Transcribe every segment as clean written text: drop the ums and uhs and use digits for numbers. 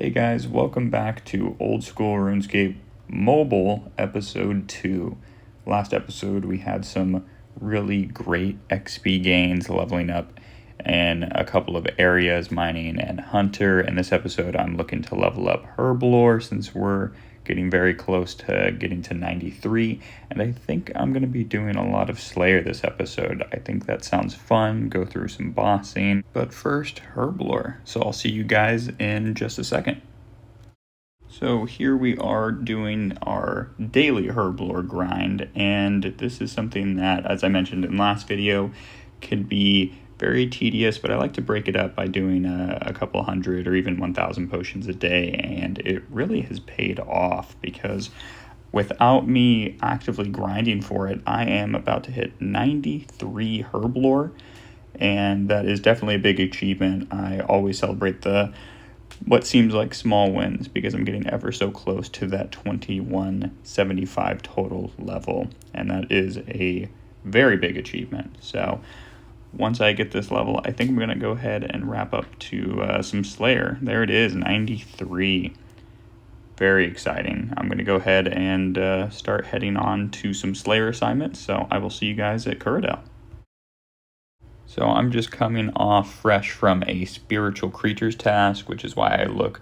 Hey guys, welcome back to Old School Rune Scape Mobile episode 2. Last episode we had some really great XP gains leveling up in a couple of areas, mining and hunter. In this episode I'm looking to level up herblore since we're getting very close to getting to 93, and I think I'm going to be doing a lot of Slayer this episode. I think that sounds fun, go through some bossing, but first herblore. So I'll see you guys in just a second. So here we are doing our daily herblore grind, and this is something that, as I mentioned in last video, can be very tedious, but I like to break it up by doing a couple hundred or even 1,000 potions a day, and it really has paid off because without me actively grinding for it, I am about to hit 93 herblore, and that is definitely a big achievement. I always celebrate what seems like small wins because I'm getting ever so close to that 2175 total level, and that is a very big achievement. So once I get this level, I think I'm going to go ahead and wrap up to some Slayer. There it is, 93. Very exciting. I'm going to go ahead and start heading on to some Slayer assignments, so I will see you guys at Kuradel. So I'm just coming off fresh from a spiritual creatures task, which is why I look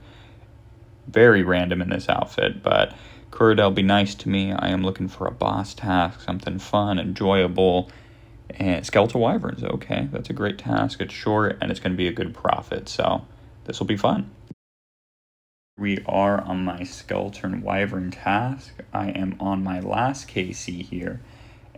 very random in this outfit, but Kuradel be nice to me. I am looking for a boss task, something fun, enjoyable. And skeletal wyverns, okay, that's a great task. It's short and it's going to be a good profit, so this will be fun. We are on my skeleton wyvern task. I am on my last KC here,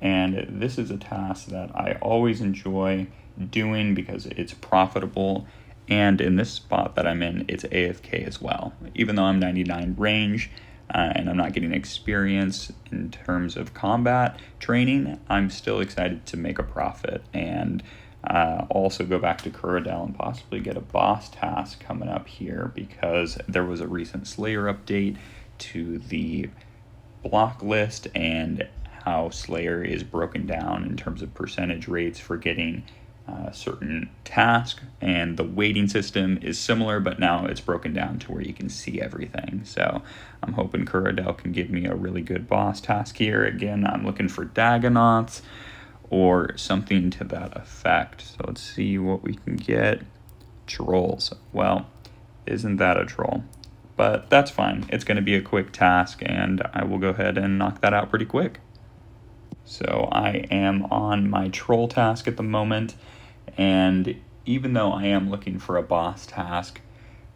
and this is a task that I always enjoy doing because it's profitable, and in this spot that I'm in, it's AFK as well. Even though I'm 99 range, and I'm not getting experience in terms of combat training, I'm still excited to make a profit and also go back to Kuradel and possibly get a boss task coming up here because there was a recent Slayer update to the block list and how Slayer is broken down in terms of percentage rates for getting certain task, and the weighting system is similar, but now it's broken down to where you can see everything. So I'm hoping Kuradel can give me a really good boss task here. Again, I'm looking for Dagonauts or something to that effect. So let's see what we can get. Trolls. Well, isn't that a troll? But that's fine. It's going to be a quick task, and I will go ahead and knock that out pretty quick. So I am on my troll task at the moment, and even though I am looking for a boss task,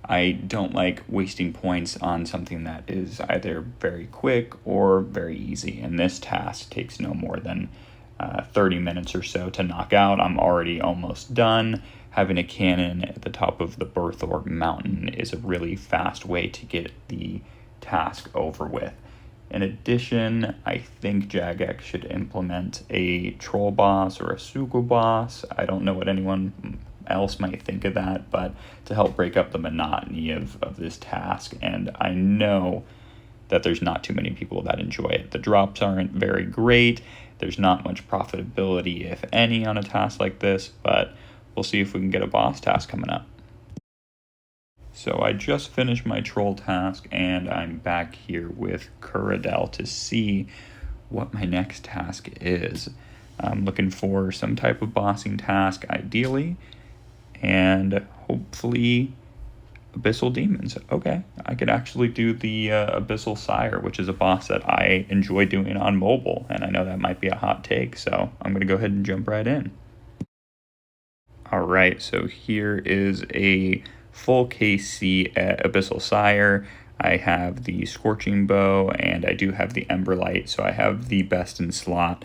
I don't like wasting points on something that is either very quick or very easy. And this task takes no more than 30 minutes or so to knock out. I'm already almost done. Having a cannon at the top of the Berthor mountain is a really fast way to get the task over with. In addition, I think Jagex should implement a troll boss or a Suku boss. I don't know what anyone else might think of that, but to help break up the monotony of this task, and I know that there's not too many people that enjoy it. The drops aren't very great. There's not much profitability, if any, on a task like this, but we'll see if we can get a boss task coming up. So I just finished my troll task, and I'm back here with Kuradel to see what my next task is. I'm looking for some type of bossing task, ideally, and hopefully Abyssal Demons. Okay, I could actually do the Abyssal Sire, which is a boss that I enjoy doing on mobile, and I know that might be a hot take, so I'm going to go ahead and jump right in. Alright, so here is a full KC at Abyssal Sire. I have the Scorching Bow, and I do have the Emberlight, so I have the best in slot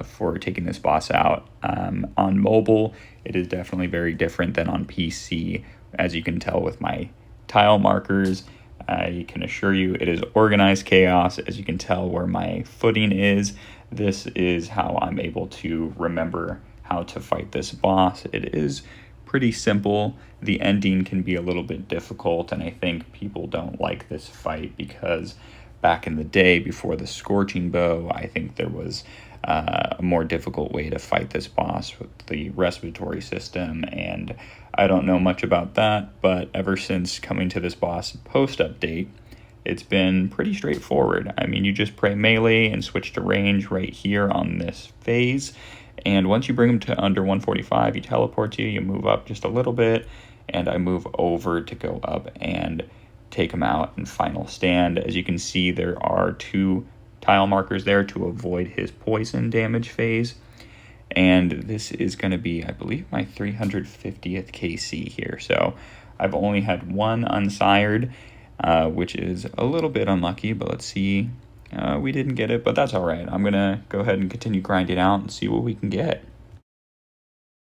for taking this boss out. On mobile, it is definitely very different than on PC, as you can tell with my tile markers. I can assure you it is organized chaos. As you can tell where my footing is, this is how I'm able to remember how to fight this boss. It is pretty simple. The ending can be a little bit difficult, and I think people don't like this fight because back in the day before the Scorching Bow, I think there was a more difficult way to fight this boss with the respiratory system, and I don't know much about that, but ever since coming to this boss post-update, it's been pretty straightforward. I mean, you just pray melee and switch to range right here on this phase, and once you bring him to under 145, he teleports you move up just a little bit, and I move over to go up and take him out in final stand. As you can see, there are 2 tile markers there to avoid his poison damage phase, and this is going to be, I believe, my 350th KC here. So I've only had 1 unsired, which is a little bit unlucky, but let's see. We didn't get it, but that's all right. I'm going to go ahead and continue grinding out and see what we can get.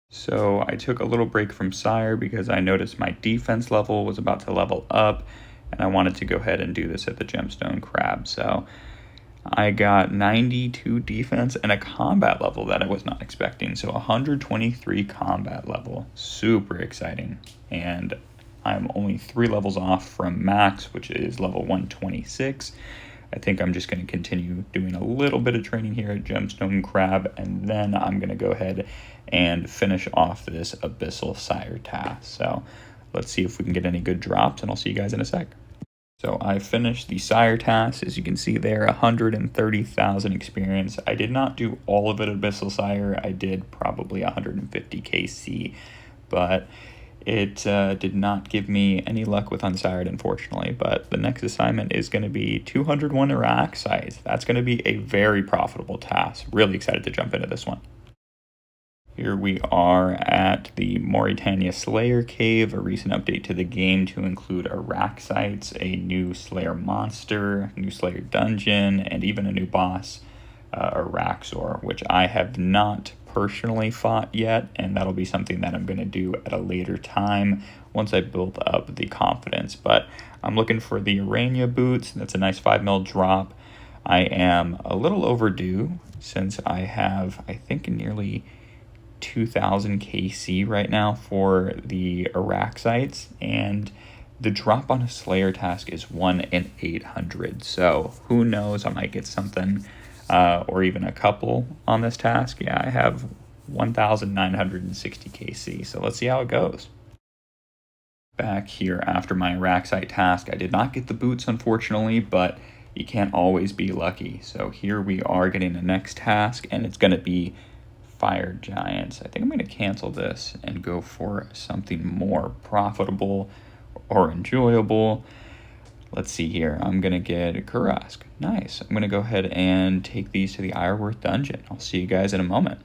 So I took a little break from Sire because I noticed my defense level was about to level up, and I wanted to go ahead and do this at the Gemstone Crab. So I got 92 defense and a combat level that I was not expecting. So 123 combat level, super exciting. And I'm only 3 levels off from max, which is level 126. I think I'm just going to continue doing a little bit of training here at Gemstone Crab, and then I'm going to go ahead and finish off this Abyssal Sire task. So let's see if we can get any good drops, and I'll see you guys in a sec. So I finished the Sire task. As you can see there, 130,000 experience. I did not do all of it at Abyssal Sire. I did probably 150 KC, but it did not give me any luck with Unsired, unfortunately. But the next assignment is going to be 201 Iraq sites. That's going to be a very profitable task. Really excited to jump into this one. Here we are at the Mauritania Slayer Cave, a recent update to the game to include Iraq sites, a new Slayer monster, new Slayer dungeon, and even a new boss, Araxor, which I have not personally fought yet, and that'll be something that I'm going to do at a later time once I build up the confidence. But I'm looking for the Urania boots. That's a nice 5mm drop. I am a little overdue since I have, I think, nearly 2,000 KC right now for the Iraq sites, and the drop on a Slayer task is 1 in 800. So who knows, I might get something or even a couple on this task. Yeah, I have 1,960 KC, so let's see how it goes. Back here after my Iraq site task, I did not get the boots, unfortunately, but you can't always be lucky. So here we are getting the next task, and it's going to be Fire Giants. I think I'm going to cancel this and go for something more profitable or enjoyable. Let's see here. I'm going to get a Kurask. Nice. I'm going to go ahead and take these to the Ironworth dungeon. I'll see you guys in a moment.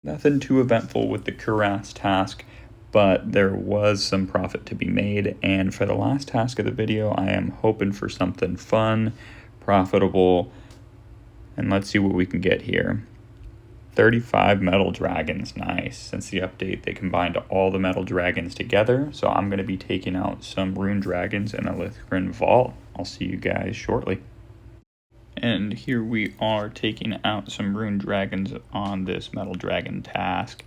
Nothing too eventful with the Kurask task, but there was some profit to be made. And for the last task of the video, I am hoping for something fun, profitable, and let's see what we can get here. 35 metal dragons. Nice. Since the update, they combined all the metal dragons together, so I'm going to be taking out some rune dragons in a Lithgren vault. I'll see you guys shortly. And here we are taking out some rune dragons on this metal dragon task.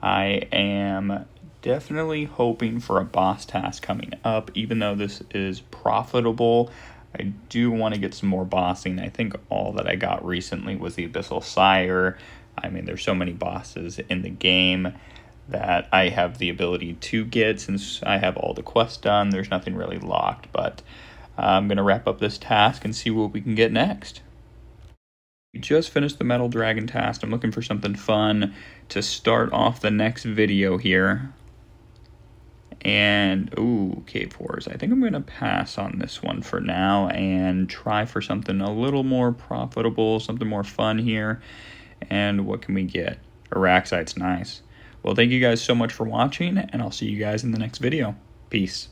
I am definitely hoping for a boss task coming up. Even though this is profitable, I do want to get some more bossing. I think all that I got recently was the Abyssal Sire. I mean, there's so many bosses in the game that I have the ability to get. Since I have all the quests done, there's nothing really locked, but I'm going to wrap up this task and see what we can get next. We just finished the Metal Dragon task. I'm looking for something fun to start off the next video here. And, ooh, Cave Wars. I think I'm going to pass on this one for now and try for something a little more profitable, something more fun here. And what can we get? Araxite's nice. Well, thank you guys so much for watching, and I'll see you guys in the next video. Peace.